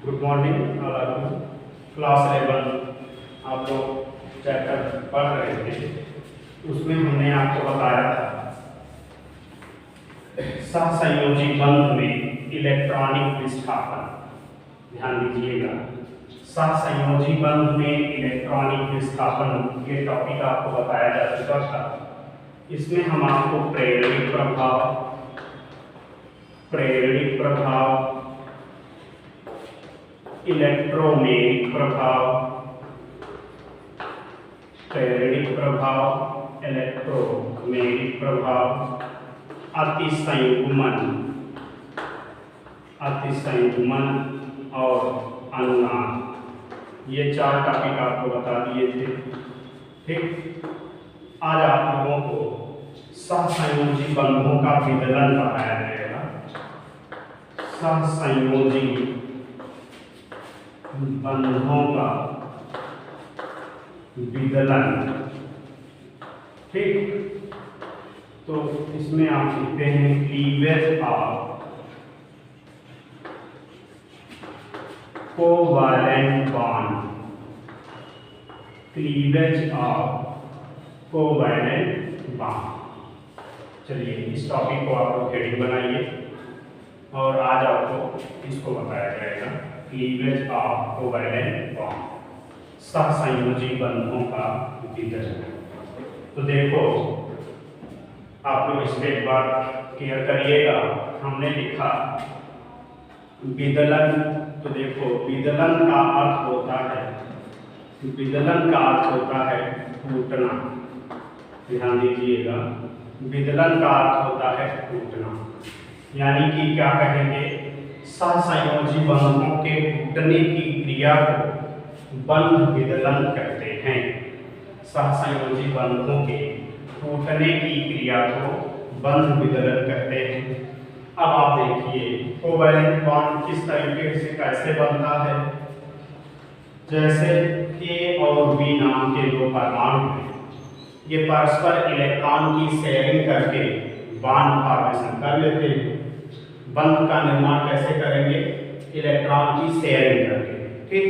Good morning all of you. Class 11 आप लोग chapter पढ़ रहे थे, उसमें हमने आपको बताया था सहसंयोजी बंध में इलेक्ट्रॉनिक विस्थापन। ध्यान दीजिएगा, सहसंयोजी बंध में इलेक्ट्रॉनिक विस्थापन ये टॉपिक आपको बताया जा चुका था। इसमें हम आपको प्रेरणिक प्रभाव, इलेक्ट्रोमैग्नेटिक प्रभाव, प्रेरणिक प्रभाव, इलेक्ट्रोमैग्नेटिक प्रभाव, अतिसंयुग्मन और अनुनाद, ये 4 टॉपिक आपको बता दिए थे। ठीक, आज आप लोगों को सहसंयोजी बंधों का विदलन पढ़ाया जाएगा। सहसंयोजी बंधों का विदलन। ठीक, तो इसमें आप लिखते हैं cleavage of covalent bond, cleavage of covalent bond. चलिए इस टॉपिक को आप लोग हेडिंग बनाइए और आज आपको इसको बताया जाएगा क्लीवेज ऑफ कोवैलेंट बॉन्ड, सहसंयोजी बंधों का विदलन। तो देखो आप लोग इसमें एक बार क्लियर करिएगा। हमने लिखा विदलन, तो देखो विदलन का अर्थ होता है, विदलन का अर्थ होता है टूटना। ध्यान दीजिएगा, विदलन का अर्थ होता है टूटना, यानी कि क्या कहेंगे, सहसंयोजी बंधों के टूटने की क्रिया को बंध विदलन कहते हैं। सहसंयोजी बंधों के टूटने की क्रिया को बंध विदलन कहते हैं। अब आप देखिए कोवैलेंट बॉन्ड किस तरीके से कैसे बनता है। जैसे ए और बी नाम के 2 परमाणु हैं, ये परस्पर इलेक्ट्रॉन की शेयरिंग करके बॉन्ड फॉर्मेशन कर लेते हैं। बंध का निर्माण कैसे करेंगे, इलेक्ट्रॉन की शेयरिंग करके। ठीक,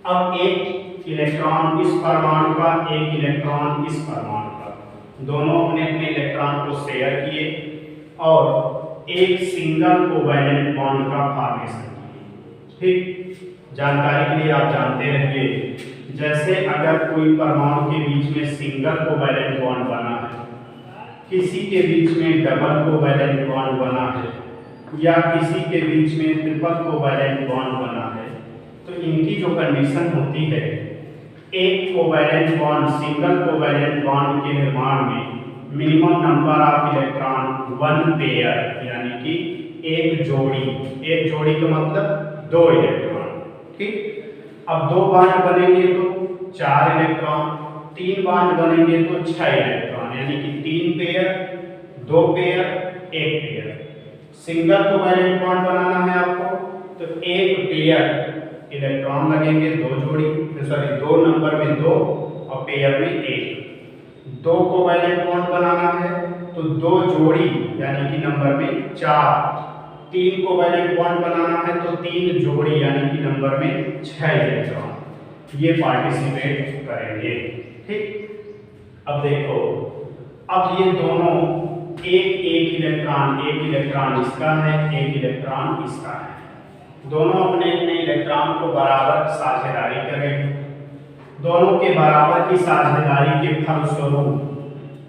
अब एक इलेक्ट्रॉन इस परमाणु का, एक इलेक्ट्रॉन इस परमाणु का, दोनों अपने अपने इलेक्ट्रॉन को शेयर किए और एक सिंगल कोवैलेंट बॉन्ड का फॉर्मेशन किए। ठीक, जानकारी के लिए आप जानते रहिए, जैसे अगर कोई परमाणु के बीच में सिंगल कोवैलेंट बॉन्ड बना है, किसी के बीच में डबल कोवैलेंट बॉन्ड बना है या किसी के बीच में ट्रिपल कोवैलेंट बॉन्ड बना है, तो इनकी जो कंडीशन होती है, एक covalent bond, single covalent bond के निर्माण में minimum number of electron 1 pair, यानी कि एक जोड़ी का मतलब 2 इलेक्ट्रॉन। ठीक, अब 2 बॉन्ड बनेंगे तो 4 इलेक्ट्रॉन, 3 बॉन्ड बनेंगे तो 6 इलेक्ट्रॉन, यानी कि 3 pair, 2 pair, 1 pair. Single covalent bond बनाना है आपको, तो 1 पेयर इलेक्ट्रॉन लगेंगे, 2 नंबर में 2 और पेयर में 1। 2 कोवैलेंट बॉन्ड बनाना है तो 2 जोड़ी यानी कि नंबर में 4। 3 कोवैलेंट बॉन्ड बनाना है तो 3 जोड़ी यानी कि नंबर में 6 इलेक्ट्रॉन ये पार्टिसिपेट करेंगे। ठीक, अब देखो, अब ये दोनों एक इलेक्ट्रॉन इसका है, एक इलेक्ट्रॉन इसका है, दोनों अपने अपने इलेक्ट्रॉन को बराबर साझेदारी करेंगे। दोनों के बराबर की साझेदारी के फलस्वरूप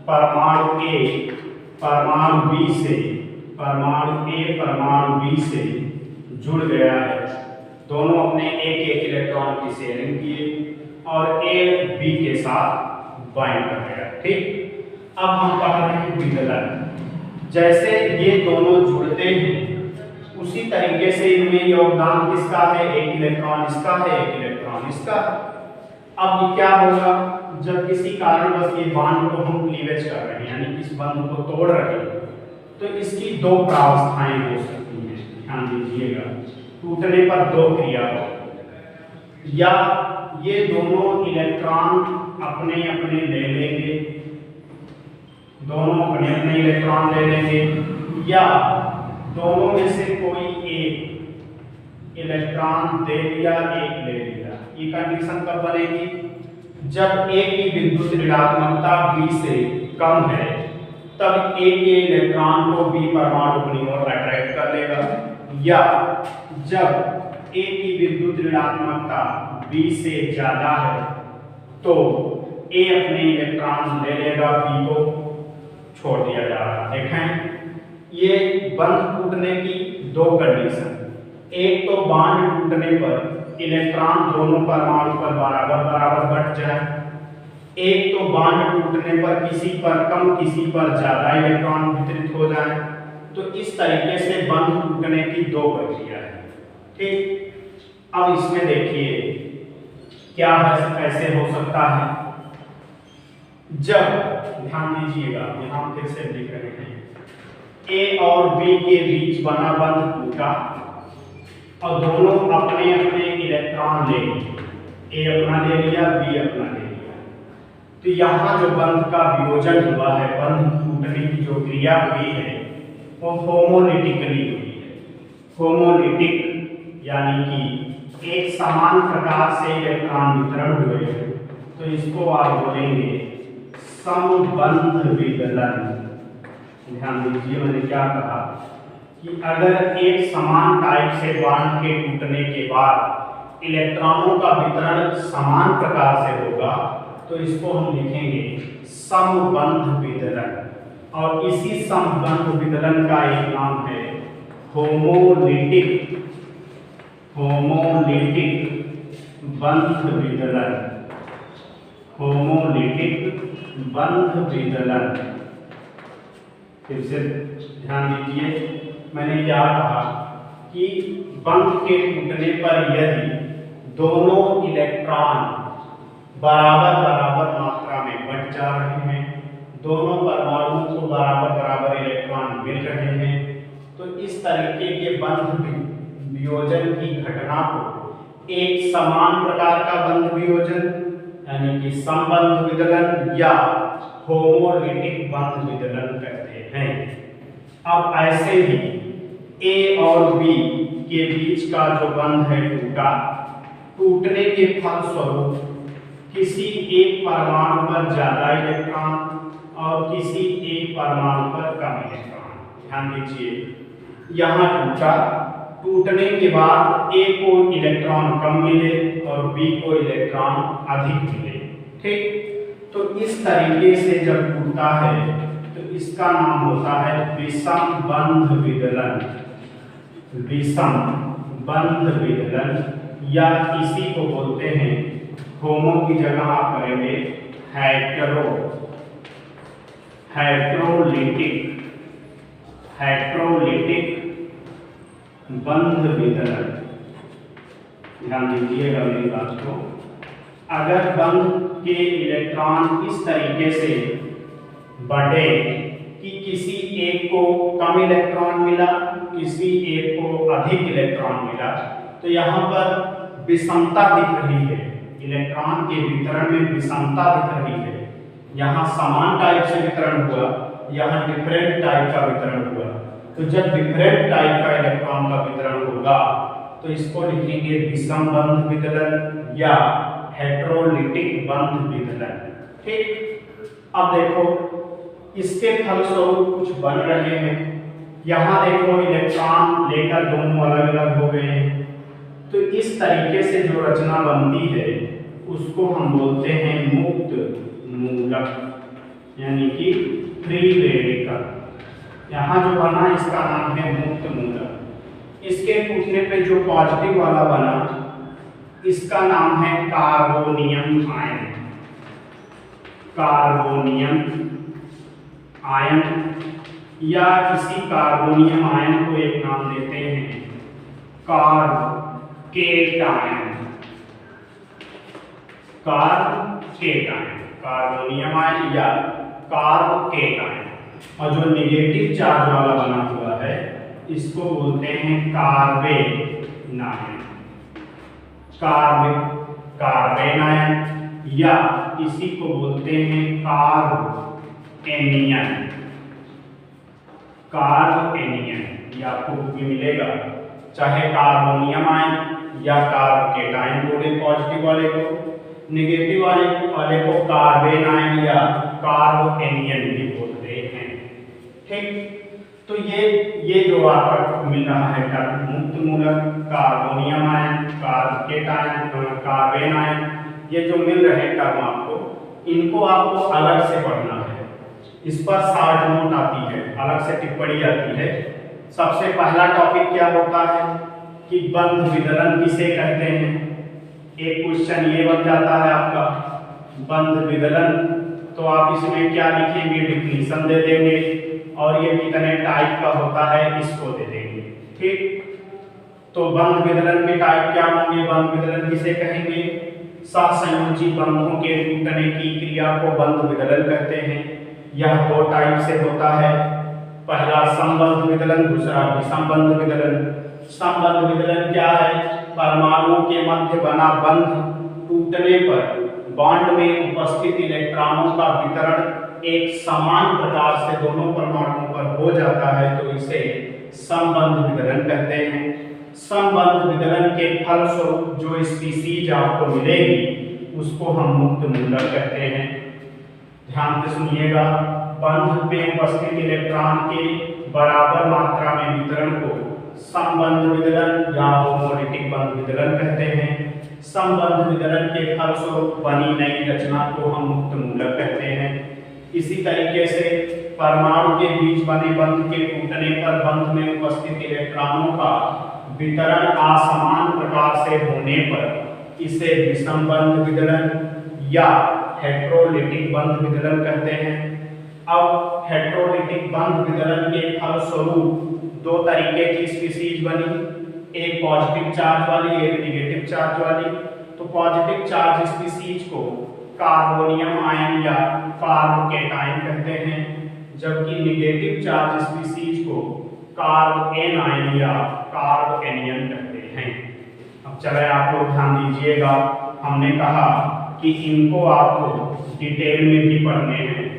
परमाणु ए परमाणु बी से जुड़ गया है। दोनों अपने एक इलेक्ट्रॉन की शेयरिंग किए और ए बी के साथ बाइंड कर गया। ठीक, अब हम पढ़ रहे हैं विदलन। जैसे ये दोनों जुड़ते हैं उसी तरीके से इनमें योगदान किसका है, एक इलेक्ट्रॉन इसका है, एक इलेक्ट्रॉन इसका है। अब ये क्या होगा, जब किसी कारणवश ये बॉन्ड को हम क्लीवेज कर रहे हैं, यानी इस बंध को तोड़ रहे हैं, तो इसकी 2 प्रावस्थाएं हो सकती हैं। ध्यान दीजिएगा, टूटने पर 2 क्रिया हो, या ये दोनों इलेक्ट्रॉन अपने अपने ले लेंगे, दोनों अपने अपने इलेक्ट्रॉन ले लेंगे, या दोनों में से कोई एक इलेक्ट्रॉन दे दिया, एक ले लिया। ये कंडीशन कब बनेगी? जब ए की विद्युत ऋणात्मकता बी से कम है, तब ए के इलेक्ट्रॉन को बी परमाणु अपनी ओर अट्रैक्ट कर लेगा, या जब ए की विद्युत ऋणात्मकता बी से ज्यादा है तो ए अपने इलेक्ट्रॉन ले लेगा, बी को छोड़ दिया जा रहा। देखें, ये बंध टूटने की दो कंडीशन, एक तो बांड टूटने पर इलेक्ट्रॉन दोनों परमाणु पर बराबर बराबर बंट जाए, एक तो बांड टूटने पर किसी पर कम किसी पर ज्यादा इलेक्ट्रॉन वितरित हो जाए। तो इस तरीके से बंध टूटने की दो प्रक्रिया है। ठीक, अब इसमें देखिए क्या ऐसे हो सकता है। जब, ध्यान दीजिएगा, यहां फिर से लिख रहे हैं, ए और बी के बीच बना बंध टूटा और दोनों अपने अपने इलेक्ट्रॉन ले लिए, ए अपना ले लिया, बी अपना ले लिया। तो यहाँ जो बंध का वियोजन हुआ है, बंध टूटने की जो क्रिया हुई है वो होमोलिटिकली हुई है। होमोलिटिक यानी कि एक समान प्रकार से इलेक्ट्रॉन वितरण हुए हैं, तो इसको आप बोलेंगे समबंध विदलन। ध्यान दीजिए, मैंने क्या कहा कि अगर एक समान टाइप से बांड के टूटने के बाद इलेक्ट्रॉनों का वितरण समान प्रकार से होगा तो इसको हम लिखेंगे समबंध विदलन। और इसी समबंध विदलन का एक नाम है होमोलिटिक बंध विदलन। होमोलिटिक बंध विदलन। फिर से ध्यान दीजिए, मैंने क्या कहा कि बंध के टूटने पर यदि दोनों इलेक्ट्रॉन बराबर बराबर मात्रा में बंट जा रहे हैं, दोनों परमाणुओं को बराबर बराबर इलेक्ट्रॉन मिल रहे हैं, तो इस तरीके के बंध वियोजन की घटना को एक समान प्रकार का बंध वियोजन यानी कि समबंध विदलन या होमोलिटिक बंध विदलन कहते हैं। अब ऐसे ही ए और बी के बीच का जो बंध है टूटा, टूटने के फलस्वरूप किसी एक परमाणु पर ज्यादा इलेक्ट्रॉन और किसी एक परमाणु पर कम इलेक्ट्रॉन। ध्यान दीजिए, यहाँ टूटा, टूटने के बाद ए को इलेक्ट्रॉन कम मिले और बी को इलेक्ट्रॉन अधिक मिले। ठीक, तो इस तरीके से जब टूटता है तो इसका नाम होता है विषम बंध विदलन। विषम बंध विदलन, या इसी को बोलते हैं, होमो की जगह आप करेंगे हेट्रोलिटिक बंध विदलन। ध्यान दीजिएगा मेरी बात को। अगर बंध के इलेक्ट्रॉन इस तरीके से बढ़े कि किसी एक को कम इलेक्ट्रॉन मिला, किसी एक को अधिक इलेक्ट्रॉन मिला, तो यहाँ पर विषमता दिख रही है, इलेक्ट्रॉन के वितरण में विषमता दिख रही है। यहाँ समान टाइप से वितरण हुआ, यहाँ डिफरेंट टाइप का वितरण हुआ। तो जब डिफरेंट टाइप का इलेक्ट्रॉन का वितरण होगा तो इसको लिखेंगे विषम बंध विदलन या हेट्रोलिटिक बंध विदलन। ठीक, अब देखो इसके फलस्वरूप कुछ बन रहे हैं। यहाँ देखो इलेक्ट्रॉन लेकर दोनों अलग अलग हो गए हैं। तो इस तरीके से जो रचना बनती है उसको हम बोलते हैं मुक्त मूलक यानी कि फ्री रेडिकल। यहाँ जो बना इसका नाम है मुक्त मूलक। इसके टूटने पे जो पॉजिटिव वाला बना इसका नाम है कार्बोनियम आयन। कार्बोनियम आयन या किसी कार्बोनियम आयन को एक नाम देते हैं कार्बोकेटायन। कार्बोकेटायन, कार्बोनियम आयन या कार्बोकेटायन। और जो नेगेटिव चार्ज वाला बना हुआ है इसको बोलते हैं कार्बेन आयन। कार्बेन आयन या इसी को बोलते हैं कार्बेनियन। कार्बेनियन ये आपको बुक में मिलेगा। चाहे कार्बोनियम आयन या कार्बोकेटायन बोले पॉजिटिव वाले को, नेगेटिव वाले को कार्बेन आयन या कार्बोएनियन भी बोलते हैं। ठीक, तो ये जो आपको मिल रहा है टर्म मुक्त मूलक, carbonium ion, carbocation, carbene ion, ये जो मिल रहे टर्म आपको, इनको आपको अलग से पढ़ना है। इस पर शार्ट नोट आती है, अलग से टिप्पणी आती है। सबसे पहला टॉपिक क्या होता है कि बंध विदलन किसे कहते हैं। एक क्वेश्चन ये बन जाता है आपका बंध विदलन, तो आप इसमें क्या लिखेंगे, डिफिनीशन दे देंगे और ये कितने टाइप का होता है इसको दे देंगे। ठीक, तो बंध विदलन के टाइप क्या होंगे, बंध विदलन किसे कहेंगे, सहसंयोजी बंधों के टूटने की क्रिया को बंध विदलन कहते हैं। यह दो टाइप से होता है, पहला संबंध विदलन, दूसरा विसंबंध विदलन। संबंध विदलन क्या है, परमाणुओं के मध्य बना बंध टूटने पर बॉन्ड में उपस्थित इलेक्ट्रॉनों का वितरण एक समान प्रकार से दोनों परमाणुओं पर हो जाता है, तो इसे संबंध विदलन कहते हैं। संबंध विदलन के फलस्वरूप जो स्पीसीज आपको मिलेगी उसको हम मुक्त मूलक कहते हैं। ध्यान से सुनिएगा, बंध में उपस्थित इलेक्ट्रॉन के बराबर मात्रा में वितरण को संबंध विदलन या होमोलिटिक बंध विदलन कहते हैं। संबंध विदलन के फलस्वरूप बनी नई रचना को हम मुक्त मूलक कहते हैं। इसी तरीके से परमाणु के बीच बने बंध के टूटने पर बंध में उपस्थित इलेक्ट्रॉनों का वितरण असमान प्रकार से होने पर इसे विसंबंध विदलन या हेट्रोलिटिक बंध विदलन कहते हैं। अब हेट्रोलिटिक बंध विदलन के फलस्वरूप दो तरीके की स्पीसीज बनी, एक पॉजिटिव चार्ज वाली, एक नेगेटिव चार्ज वाली। तो पॉजिटिव चार्ज स्पीसीज को कार्बोनियम आयन या कार्बोकेटायन कहते हैं, जबकि नेगेटिव चार्ज स्पीसीज को कार्बोएन आयन या कार्बोएनियन कहते हैं। अब चले आप लोग ध्यान दीजिएगा, हमने कहा कि इनको आपको डिटेल में भी पढ़ने हैं।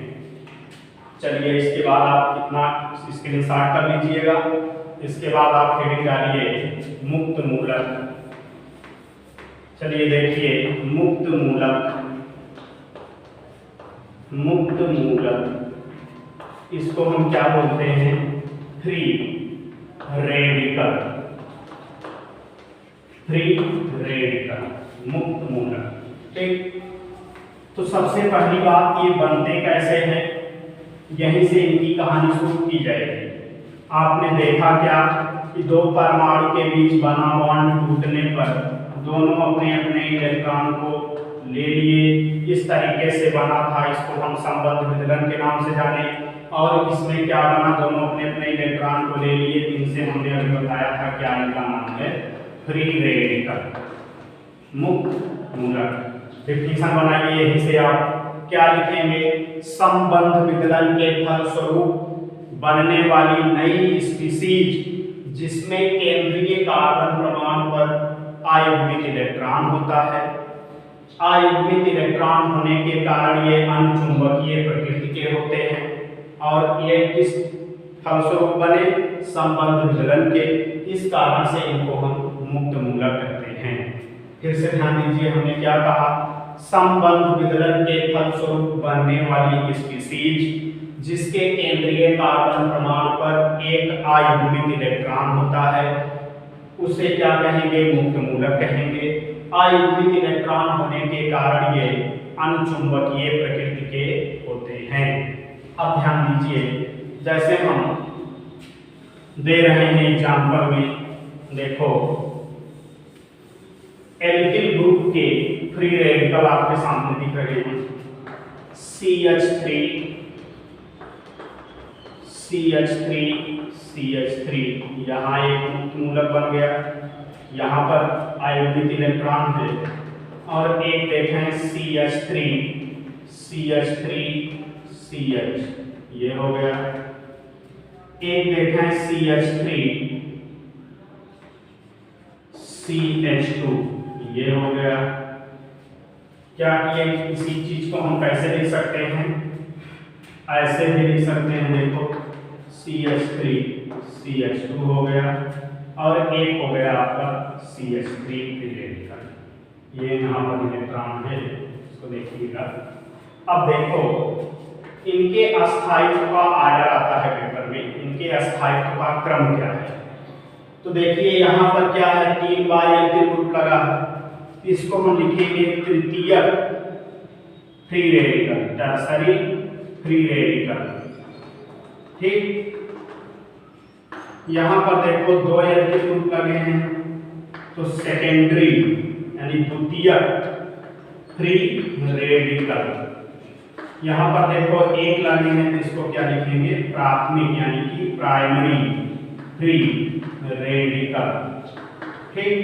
चलिए इसके बाद आप कितना स्क्रीनशॉट कर लीजिएगा। इसके बाद आप हेडिंग डालिए मुक्त मूलक। चलिए देखिए मुक्त मूलक, मुक्त मूलक इसको हम क्या बोलते हैं, फ्री रेडिकल, फ्री रेडिकल मुक्त मूलक। ठीक, तो सबसे पहली बात ये बनते कैसे हैं, यहीं से इनकी कहानी शुरू की जाएगी। आपने देखा क्या कि दो परमाणु के बीच बना बॉन्ड टूटने पर दोनों अपने अपने इलेक्ट्रॉन को ले लिए, इस तरीके से बना था। इसको हम संबंध विदलन के नाम से जाने। और इसमें क्या बना, दोनों अपने अपने इलेक्ट्रॉन को ले लिए, इनसे हमने अभी बताया था क्या इनका नाम है, फ्री रेडिकल मुक्त मूलक। डिफिनीशन बनाइए, यहीं से आप क्या लिखेंगे, संबंध विदलन के फलस्वरूप बनने वाली नई स्पीसीज जिसमें केंद्रीय कार्बन परमाणु पर आयुग्मित इलेक्ट्रॉन होता है। आयुग्मित इलेक्ट्रॉन होने के कारण ये अनुचुंबकीय प्रकृति के होते हैं और ये किस फलस्वरूप बने, संबंध विदलन के। इस कारण से इनको हम मुक्त मूलक कहते हैं। फिर से ध्यान दीजिए, हमने क्या कहा, संबंध विदलन के फलस्वरूप बनने वाली स्पीसीज जिसके केंद्रीय कार्बन परमाणु पर एक आयुग्मित इलेक्ट्रॉन होता है उसे क्या कहेंगे, मुक्त मूलक कहेंगे। आयुग्मित इलेक्ट्रॉन होने के कारण ये अनुचुंबकीय प्रकृति के होते हैं। अब ध्यान दीजिए, जैसे हम दे रहे हैं एग्जाम्पल में, देखो एल्किल ग्रुप के फ्री रेडिकल आपके सामने दिख रहे हैं, CH3 CH3 CH3, यहाँ एक मुक्त मूलक बन गया, यहाँ पर आयुग्मित इलेक्ट्रॉन है। और एक देखें CH3 CH3 CH, ये हो गया। एक देखें CH3 CH2, ये हो गया। क्या ये किसी चीज को हम कैसे लिख सकते हैं, ऐसे भी लिख सकते हैं, देखो CH3 CH2 हो गया। और एक हो गया आपका CH3 फ्री रेडिकल। ये यहाँ पर इलेक्ट्रॉन है, इसको देखिएगा। अब देखो इनके अस्थायित्व का आर्डर आता है पेपर में, इनके अस्थायित्व का क्रम क्या है। तो देखिए यहाँ पर क्या है, 3 बार एल्किल ग्रुप लगा है, इसको हम लिखेंगे तृतीयक free radical, tertiary free radical. ठीक, यहाँ पर देखो 2 एल्किल ग्रुप लगे हैं, तो सेकेंडरी यानी द्वितीयक फ्री रेडिकल। यहाँ पर देखो 1 लगे हैं, तो इसको क्या लिखेंगे, प्राथमिक यानी कि प्राइमरी फ्री रेडिकल। ठीक,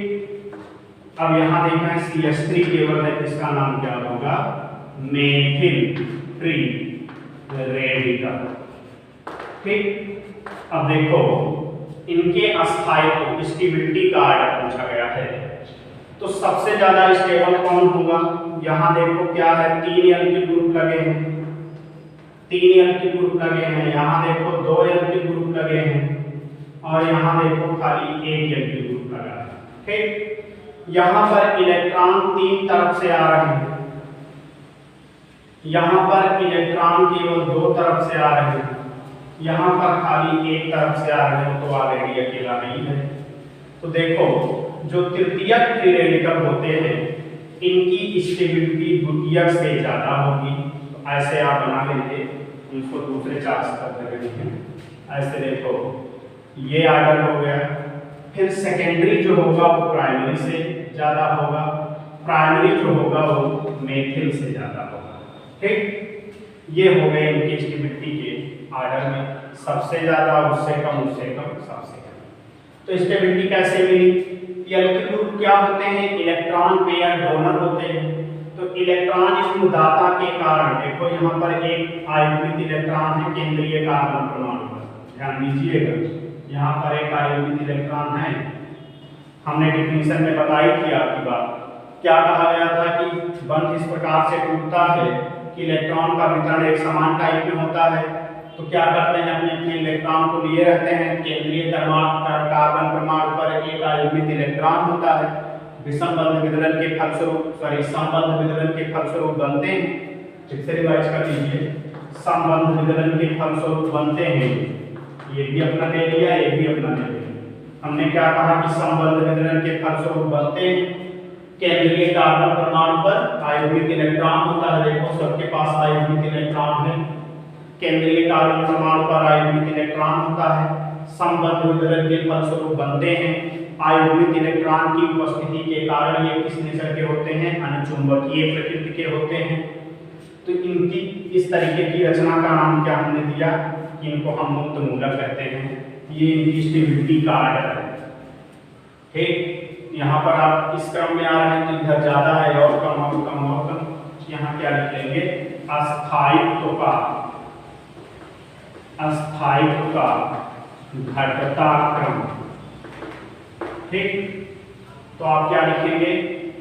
अब यहाँ देखना है CH3 केवल है, इसका नाम क्या होगा, मेथिल फ्री रेडिकल। ठीक, अब देखो इनके अस्थायित्व स्टेबिलिटी का आर्डर पूछा गया है, तो सबसे ज्यादा स्टेबल कौन होगा। यहाँ देखो क्या है, 3 एल्किल ग्रुप लगे हैं, 3 एल्किल ग्रुप लगे हैं, यहाँ देखो 2 एल्किल ग्रुप लगे हैं, और यहाँ देखो खाली 1 एल्किल ग्रुप लगा है। ठीक, यहाँ पर इलेक्ट्रॉन 3 तरफ से आ रहे हैं, यहाँ पर इलेक्ट्रॉन केवल 2 तरफ से आ रहे हैं, यहाँ पर खाली 1 तरफ से आ रहे हैं, तो ऑलरेडी अकेला नहीं है। तो देखो जो तृतीयक फ्री रेडिकल होते हैं इनकी स्टेबिलिटी द्वितीयक से ज्यादा होगी, तो ऐसे आप बना लेंगे, इसको दूसरे चार्ज कर रहे हैं। ऐसे देखो ये आर्डर हो गया, फिर सेकेंडरी जो होगा वो प्राइमरी से ज्यादा होगा, प्राइमरी जो होगा वो मेथिल से ज्यादा होगा। ठीक, ये हो गए इनकी स्टेबिलिटी के आर्डर में, सबसे ज्यादा, उससे कम, उससे कम, सबसे कम। तो स्टेबिलिटी कैसे मिली, एल्किल ग्रुप क्या होते हैं, इलेक्ट्रॉन पेयर डोनर होते हैं, तो इलेक्ट्रॉन युग्म दाता के कारण देखो यहाँ पर एक आयोजित इलेक्ट्रॉन है केंद्रीय कार्बन परमाणु पर, ध्यान दीजिएगा, यहाँ पर एक आयोजित इलेक्ट्रॉन है। हमने डिफिनीशन में बताई थी आपकी बात, क्या कहा गया था कि बंध इस प्रकार से टूटता है कि इलेक्ट्रॉन का वितरण एक समान टाइप में होता है, तो क्या करते हैं, अपने अपने इलेक्ट्रॉन को लिए रहते हैं, केंद्रीय कार्बन परमाणु पर एक आयोजित इलेक्ट्रॉन होता है, विषम बंध वितरण के फलस्वरूप संबंध वितरण के फलस्वरूप बनते हैं। ठीक से रिवाइज कर लीजिए, संबंध वितरण के फलस्वरूप बनते हैं, ये भी अपना ले लिया, ये भी अपना ले लिया। हमने क्या कहा कि संबंध वितरण के फलस्वरूप बनते हैं, केंद्रीय कार्बन परमाणु पर आयोजित इलेक्ट्रॉन होता है, देखो सबके पास आयोजित इलेक्ट्रॉन है, केंद्रीय कार्बन परमाणु पर आयोजित इलेक्ट्रॉन होता है, संबंध वितरण के फलस्वरूप बनते हैं, आयोजित इलेक्ट्रॉन की उपस्थिति के कारण ये किस नेचर के होते हैं, अनुचुंबकीय प्रकृति के होते हैं। तो इनकी इस तरीके की रचना का नाम क्या हमने दिया, कि इनको हम मुक्त मूलक कहते हैं। ये इनकी स्टेबिलिटी का आर्डर है। ठीक, यहाँ पर आप इस क्रम में आ रहे हैं, तो इधर ज्यादा है और कम और कम और कम, यहाँ क्या लिखेंगे, अस्थायित्व का घटता क्रम। ठीक, तो आप क्या लिखेंगे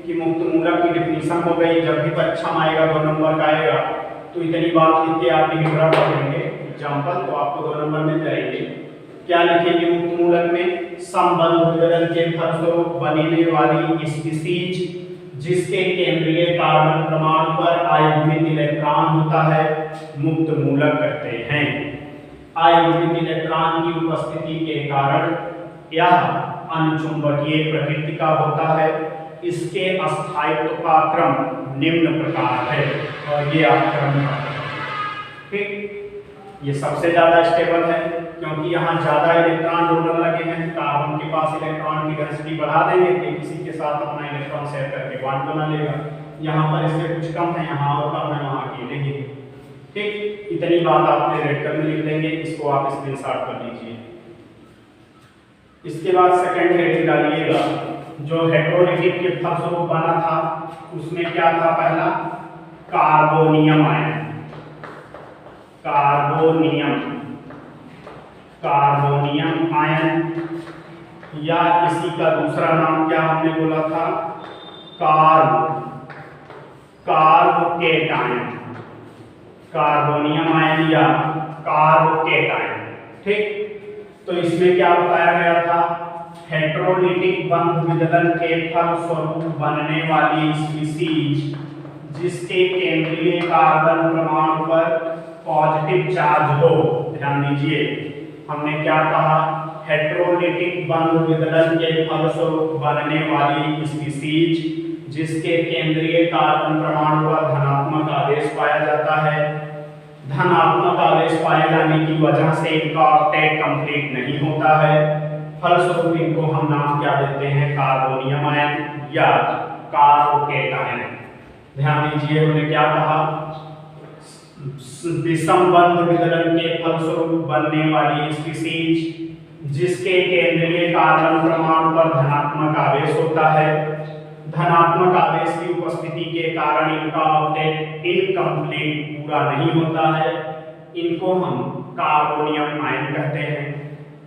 कि मुक्त मूलक की डिफिनीशन हो गई, जब भी परीक्षा में आएगा 2 नंबर का आएगा, तो इतनी बात लिख के आप लिखना पढ़ेंगे एग्जाम्पल, तो आपको 2 नंबर मिल जाएंगे। क्या लिखेंगे मुक्त मूलक में, संबंध वितरण के फलस्वरूप बनने वाली स्पीसीज जिसके केंद्रीय कार्बन परमाणु पर आयोजित इलेक्ट्रॉन होता है, मुक्त मूलक कहते हैं। आयोजित इलेक्ट्रॉन की उपस्थिति के कारण यह अनुचुंबकीय प्रकृति का होता है, इसके अस्थायित्व का क्रम निम्न प्रकार है, और ये आप क्रम। ठीक, ये सबसे ज्यादा स्टेबल है क्योंकि यहाँ ज्यादा इलेक्ट्रॉन डोनर लगे हैं, कार्बन के पास इलेक्ट्रॉन की डेंसिटी बढ़ा देंगे कि किसी के साथ अपना इलेक्ट्रॉन शेयर करके बॉन्ड बना लेगा। यहाँ पर इससे कुछ कम है, यहाँ और कम है, वहाँ अकेले ही। ठीक, इतनी बात आपने रेड कर में लिख देंगे, इसको आप स्क्रीनशॉट कर लीजिए। इसके बाद सेकंड हेडिंग डालिएगा, जो हेटेरोनेगेटिव के फलस्वरूप बना था उसमें क्या था, पहला कार्बोनियम आयन, कार्बोनियम आयन, या इसी का दूसरा नाम क्या हमने बोला था, कार्बोकेटायन, कार्बोनियम आयन या कार्बोकेटायन। ठीक, तो इसमें क्या बताया गया था हेटेरोलिटिक बंध विदलन के फलस्वरूप बनने वाली स्पीसीज जिसके केंद्रीय कार्बन परमाणु पर पॉजिटिव चार्ज हो। ध्यान दीजिए, हमने क्या कहा, हेटेरोलिटिक बंध विदलन के फलस्वरूप बनने वाली स्पीसीज जिसके केंद्रीय कार्बन परमाणु पर धनात्मक आवेश पाया जाता है। धनात्मक आवेश पाए जाने की वजह से इनका ऑक्टेट कंप्लीट नहीं होता है, फलस्वरूप इनको हम नाम क्या देते हैं, कार्बोनियम आयन या कार्बोकेटायन। ध्यान दीजिए, हमने क्या कहा, विषम बंध विदलन के फलस्वरूप बनने वाली स्पीसीज जिसके केंद्रीय कार्बन परमाणु पर धनात्मक आवेश होता है। धनात्मक आवेश की उपस्थिति के कारण इनका ऑक्टेट इनकम्प्लीट पूरा नहीं होता है, इनको हम कार्बोनियम आयन कहते हैं।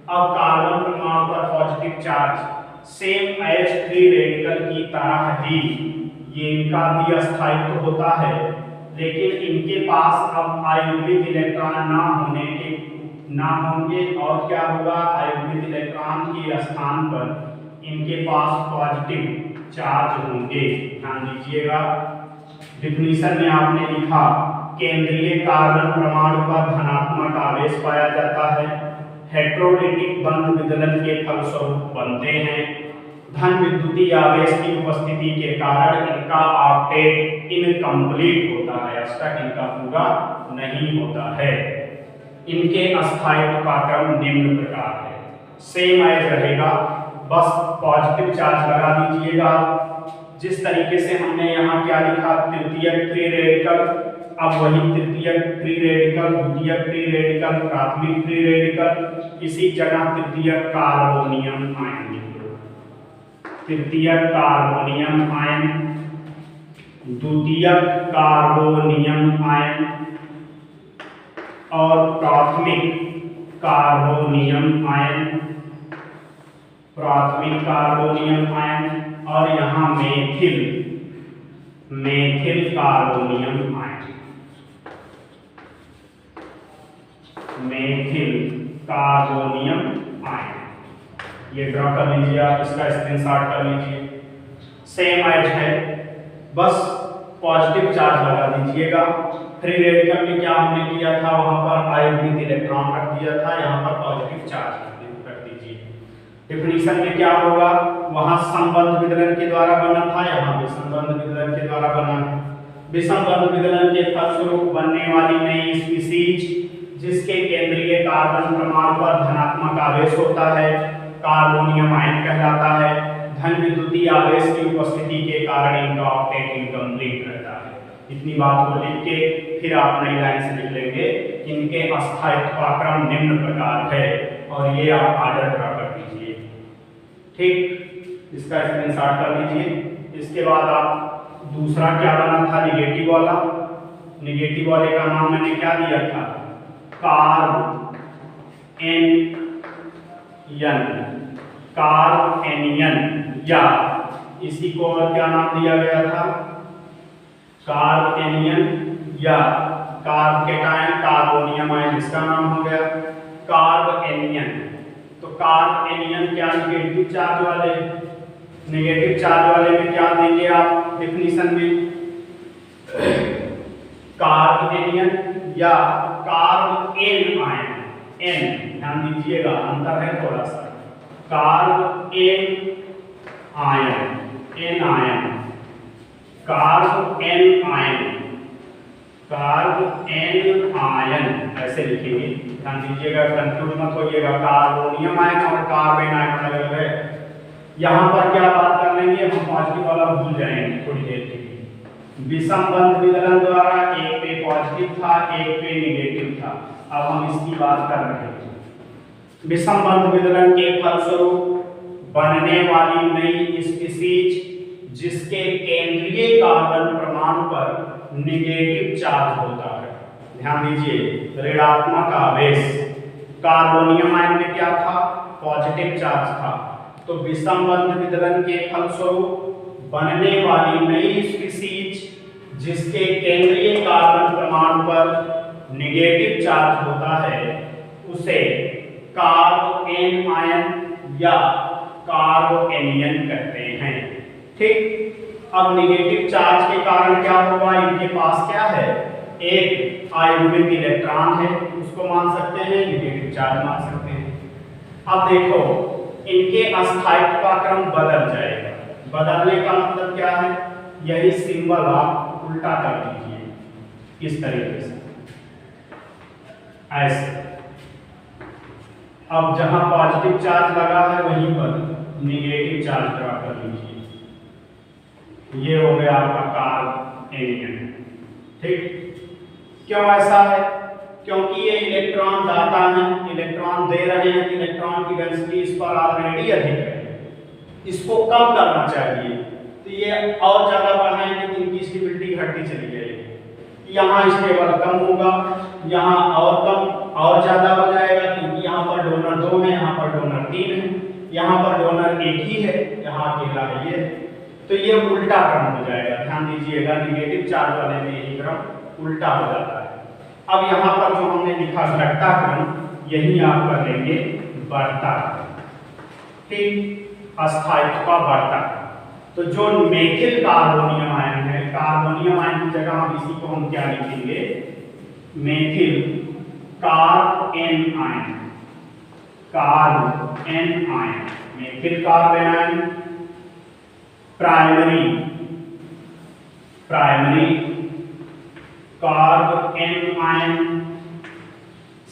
अब कार्बन परमाणु पर positive charge same H3 radical की तरह ही ये इनका भी स्थायित्व होता है, लेकिन इनके पास अब आयुर्विक इलेक्ट्रॉन ना होंगे और क्या होगा, आयुर्विक इलेक्ट्रॉन के स्थान पर इनके पास पॉजिटिव चार्ज होंगे। ध्यान दीजिएगा, डिफिनीशन में आपने लिखा केंद्रीय कार्बन परमाणु पर धनात्मक आवेश पाया जाता है, हेटेरोलिटिक बंध विदलन के फलस्वरूप बनते हैं। धन विद्युतीय आवेश की उपस्थिति के कारण इनका ऑक्टेट इनकम्प्लीट होता है, अष्टक इनका पूरा नहीं होता है। इनके अस्थायित्व का क्रम निम्न प्रकार है, सेम एज रहेगा, बस पॉजिटिव चार्ज लगा दीजिएगा। जिस तरीके से हमने यहाँ क्या लिखा, तृतीयक फ्री रेडिकल, अब वही तृतीयक फ्री रेडिकल, द्वितीयक फ्री रेडिकल, प्राथमिक फ्री रेडिकल, इसी जगह तृतीयक कार्बोनियम आयन, तृतीयक कार्बोनियम आयन, द्वितीयक कार्बोनियम आयन और प्राथमिक कार्बोनियम आयन, प्राथमिक कार्बोनियम आयन, और यहाँ methyl carbonium ion, methyl carbonium ion. ये ड्रॉ कर लीजिए, आप इसका स्क्रीनशॉट कर लीजिए, सेम एज है, बस पॉजिटिव चार्ज लगा दीजिएगा। फ्री रेडिकल में क्या हमने किया था, वहां पर आयोडीन इलेक्ट्रॉन रख दिया था, यहाँ पर पॉजिटिव चार्ज रख दीजिए। डिफिनीशन में क्या होगा, वहां संबंध विदलन के द्वारा बना था, यहाँ भी संबंध विदलन के द्वारा बना है। विषम बंध विदलन के फलस्वरूप बनने वाली नई स्पीसीज जिसके केंद्रीय कार्बन परमाणु पर धनात्मक आवेश होता है, कार्बोनियम आयन कहलाता है। धन विद्युतीय आवेश की उपस्थिति के कारण इनका ऑक्टेट इनकम्प्लीट रहता है। इतनी बात को लिख के फिर आप नई लाइन से लिख लेंगे, इनके अस्थायित्व का क्रम निम्न प्रकार है, और ये आप आर्डर ड्रा कर दीजिए। ठीक, इसका स्क्रीनशॉट कर लीजिए। इसके बाद आप दूसरा क्या बना था, निगेटिव वाला। निगेटिव वाले का नाम मैंने क्या दिया था, कार्बेनियन, या इसी को और क्या नाम दिया गया था, कार्बेनियन या कार्बोकेटायन, कार्बोनियम आयन इसका नाम हो गया कार्बेनियन। तो कार्बेनियन क्या, निगेटिव चार्ज वाले, निगेटिव चार्ज वाले में क्या देंगे आप डिफिनीशन में, कार्बेनियन या कार्बेन आयन। एन ध्यान दीजिएगा, अंतर है थोड़ा सा, carbene ion, anion, carbene ion, carbene ion ऐसे लिखेंगे। ध्यान दीजिएगा, कंफ्यूज मत होइएगा, कार्बोनियम आयन और कार्बेन आयन अलग अलग है। यहाँ पर क्या बात कर लेंगे हम, पॉजिटिव वाला भूल जाएंगे थोड़ी देर के लिए। विषम बंध विदलन द्वारा एक पे पॉजिटिव था, एक पे निगेटिव था, अब हम इसकी बात कर रहे हैं। विषम बंध विदलन के फलस्वरूप बनने वाली नई स्पीसीज जिसके केंद्रीय कार्बन परमाणु पर निगेटिव चार्ज होता है। ध्यान दीजिए, ऋणात्मक आवेश, कार्बोनियम आयन में क्या था, पॉजिटिव चार्ज था। तो विषम बंध विदलन के फलस्वरूप बनने वाली नई स्पीसीज जिसके केंद्रीय कार्बन परमाणु पर निगेटिव चार्ज होता है उसे कार्बेन आयन या कार्बोएनियन कहते हैं। ठीक, अब निगेटिव चार्ज के कारण क्या होगा, इनके पास क्या है, एक आयुर्विक इलेक्ट्रॉन है, उसको मान सकते हैं निगेटिव चार्ज मान सकते हैं। अब देखो इनके अस्थायित्व का क्रम बदल जाएगा। बदलने का मतलब क्या है, यही सिंबल आप उल्टा कर दीजिए इस तरीके से, ऐसे। अब जहां पॉजिटिव चार्ज लगा है वहीं पर निगेटिव चार्ज ड्रा कर लीजिए। ये हो गया आपका कार्बोएनियन। ठीक, क्यों ऐसा है, क्योंकि ये इलेक्ट्रॉन दाता हैं, इलेक्ट्रॉन दे रहे हैं, इलेक्ट्रॉन की डेंसिटी इस पर ऑलरेडी अधिक है, इसको कम करना चाहिए, तो ये और ज्यादा बढ़ाएंगे तो इनकी स्टेबिलिटी घटती चली जाएगी। यहाँ स्टेबल कम होगा, यहाँ और कम और ज्यादा हो जाएगा, क्योंकि यहाँ पर डोनर 2 है, यहाँ पर डोनर 3 है, यहाँ पर डोनर 1 ही है, यहाँ अकेला है ये, तो ये उल्टा क्रम हो जाएगा। ध्यान दीजिएगा, निगेटिव चार्ज वाले में यही क्रम उल्टा हो जाता है। अब यहाँ पर जो हमने लिखा घटता क्रम, यही आप कर लेंगे बढ़ता क्रम। ठीक, अस्थायित्व का बढ़ता क्रम। तो जो मेथिल कार्बोनियम आयन है, कार्बोनियम आयन की जगह हम इसी को हम क्या लिखेंगे, methyl carbene ion, carbene ion, methyl carbene ion. Primary carbene ion,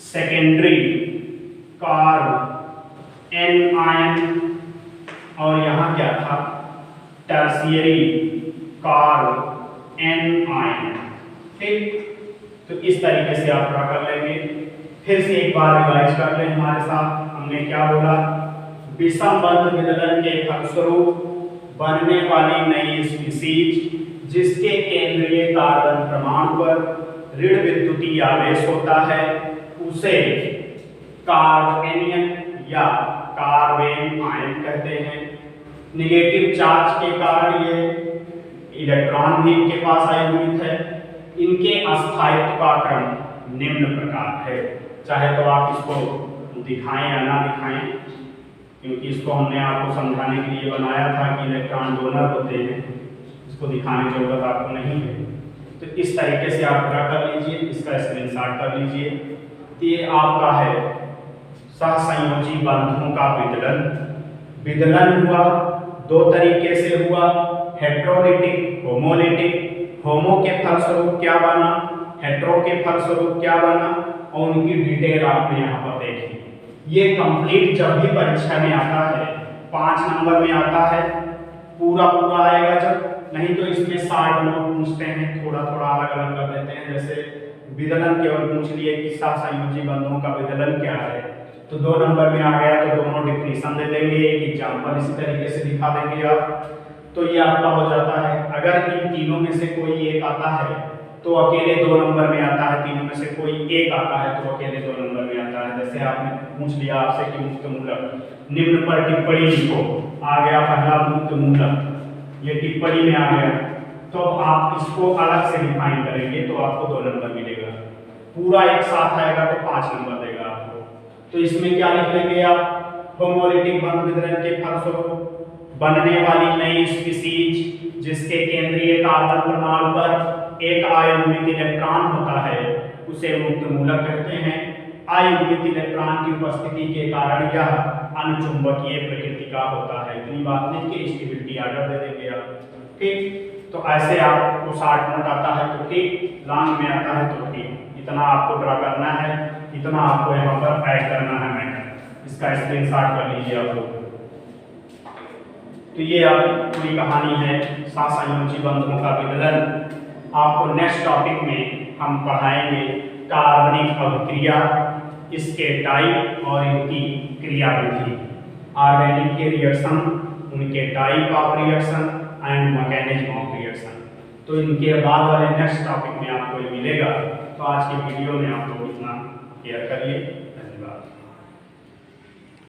secondary carbene ion, और यहां क्या था, टर्शियरी कार्बेन आयन। ठीक, तो इस तरीके से आप ड्रा कर लेंगे। फिर से एक बार रिवाइज कर लें हमारे साथ। हमने क्या बोला, विषम बंध विदलन के फलस्वरूप बनने वाली नई स्पीसीज जिसके केंद्रीय कार्बन परमाणु पर ऋण विद्युतीय आवेश होता है, उसे कार्बेनियन या कार्बेन आयन कहते हैं। निगेटिव चार्ज के कारण ये इलेक्ट्रॉन भी इनके पास आयोजित है। इनके अस्थायित्व का क्रम निम्न प्रकार है। चाहे तो आप इसको दिखाएं या ना दिखाएं, क्योंकि इसको हमने आपको समझाने के लिए बनाया था कि इलेक्ट्रॉन डोनर होते हैं, इसको दिखाने की जरूरत आपको नहीं है। तो इस तरीके से आप क्या कर लीजिए, इसका स्क्रीनशॉट कर लीजिए। तो ये आपका है सहसंयोजी बंधों का विदलन। विदलन हुआ, दो तरीके से हुआ, हेट्रोलिटिक, होमोलिटिक। होमो के फलस्वरूप क्या बना, हेट्रो के फलस्वरूप क्या बना, और उनकी डिटेल आपने यहाँ पर देखी। ये कंप्लीट जब भी परीक्षा में आता है, 5 नंबर में आता है, पूरा आएगा जब, नहीं तो इसमें 60 नोट पूछते हैं, थोड़ा थोड़ा अलग अलग कर देते हैं। जैसे विदलन केवल पूछ लिए कि सहसंयोजी बंधों का विदलन क्या है, तो 2 नंबर में आ गया तो दोनों डिफिनीशन दे देंगे, एक एग्जाम्पल इसी तरीके से दिखा देंगे आप, तो ये आपका हो जाता है। अगर इन तीनों में से कोई एक आता है तो अकेले 2 नंबर में आता है, तीनों में से कोई एक आता है तो अकेले 2 नंबर में आता है। जैसे आपने पूछ लिया आपसे कि मुक्त मूलक, निम्न पर टिप्पणी लिखो, आ गया पहला मुक्त मूलक, ये टिप्पणी में आ गया, तो आप इसको अलग से डिफाइन करेंगे तो आपको 2 नंबर मिलेगा। पूरा एक साथ आएगा तो 5 नंबर देगा आपको। तो इसमें क्या लिख लेंगे आप, होमोलिटिक बंध विदलन के फलस्वरूप बनने वाली नई स्पीसीज जिसके केंद्रीय कार्बन परमाणु पर एक आयुर्विक इलेक्ट्रॉन होता है, उसे मुक्त मूलक कहते हैं। आयुर्विक इलेक्ट्रॉन की उपस्थिति के कारण यह अनुचुंबकीय प्रकृति का होता है। इतनी बात नहीं कि स्टेबिलिटी आर्डर दे देंगे आप। ठीक, तो ऐसे आपको 60 नोट आता है तो ठीक, लॉन्ग में आता है तो ठीक, इतना आपको ड्रा करना है, इतना आपको यहाँ पर ऐड करना है मैटर। इसका स्क्रीनशॉट कर लीजिए आप लोग। तो ये आपकी पूरी कहानी है सहसंयोजी बंधों का विदलन। आपको नेक्स्ट टॉपिक में हम पढ़ाएंगे कार्बनिक अभिक्रिया, इसके टाइप और इनकी क्रियाविधि, ऑर्गेनिक के रिएक्शन, उनके type of reaction and mechanism of reaction. तो इनके बाद वाले नेक्स्ट टॉपिक में आपको ये मिलेगा। तो आज के वीडियो में आप लोग इतना क्लियर करिए।